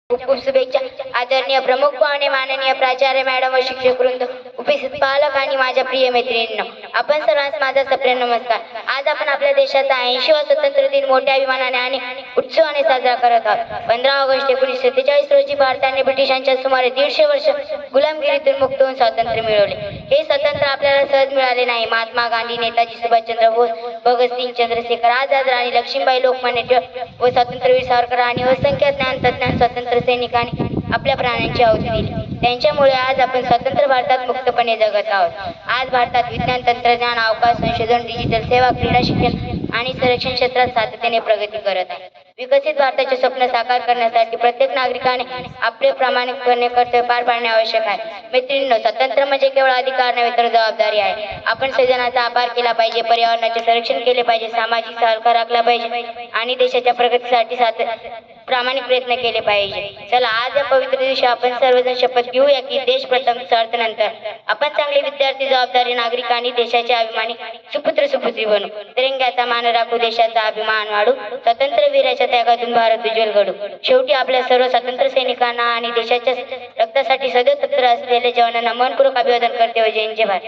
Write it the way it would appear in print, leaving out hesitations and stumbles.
खूप खूप शुभेच्छा. आदरणीय प्रमुख पाहुणे, माननीय प्राचार्य मॅडम व शिक्षक वृंद, उपस्थित पालक आणि माझ्या प्रिय मैत्रिणींनो, आपण सर्वांस माझा सप्रेम नमस्कार. आज आपण आपल्या देशाचा 80वा स्वातंत्र्य दिन मोठ्या अभिमानाने आणि उत्सवाने साजरा करत आहोत. 15 ऑगस्ट 1947 रोजी भारताने ब्रिटिशांच्या सुमारे 150 वर्ष गुलामगिरीतून मुक्त होऊन स्वातंत्र्य मिळवले. हे स्वातंत्र्य आपल्याला सहज मिळाले नाही. महात्मा गांधी, नेताजी सुभाषचंद्र बोस, भगतसिंग, चंद्रशेखर आझाद, राणी लक्ष्मीबाई, लोकमान्य टिळक व स्वातंत्र्यवीर सावरकर आणि असंख्य ज्ञानतज्ञ स्वातंत्र्य सैनिकांनी आपल्या प्राणांची आहुती दिली. त्यांच्यामुळे आज आपण स्वतंत्र भारतात मुक्तपणे जगत आहोत. आज भारतात विज्ञान, तंत्रज्ञान, अवकाश संशोधन, डिजिटल सेवा, क्रीडा, शिक्षण आणि संरक्षण क्षेत्रात सातत्याने प्रगती करत आहे. विकसित भारताचे स्वप्न साकार करण्यासाठी प्रत्येक नागरिकाने आपले प्रामाणिकपणे कर्तव्य पार पाडणे आवश्यक आहे. मैत्रिणींनो, स्वतंत्र म्हणजे केवळ अधिकार नव्हे तर जबाबदारी आहे. आपण सजनाचा आभार केला पाहिजे, पर्यावरणाचे संरक्षण केले पाहिजे, सामाजिक सहकार राखला पाहिजे आणि देशाच्या प्रगतीसाठी प्रामाणिक प्रयत्न केले पाहिजे. चला, आज या पवित्र दिवशी आपण सर्वजण शपथ घेऊया की देश प्रथम, स्वार्थ नंतर. आपण चांगले विद्यार्थी, जबाबदारी नागरिक आणि देशाचे अभिमानी सुपुत्र सुपुत्री बनू. तिरंग्याचा मान राखू, देशाचा अभिमान वाढू, स्वतंत्र वीराच्या त्यागातून भारत उज्ज्वल घडू. शेवटी आपल्या सर्व स्वातंत्र्य सैनिकांना आणि देशाच्या रक्तासाठी सदैव तत्पर असलेल्या जवानांना मनपूर्वक अभिवादन करते व जय हिंद, जय भारत.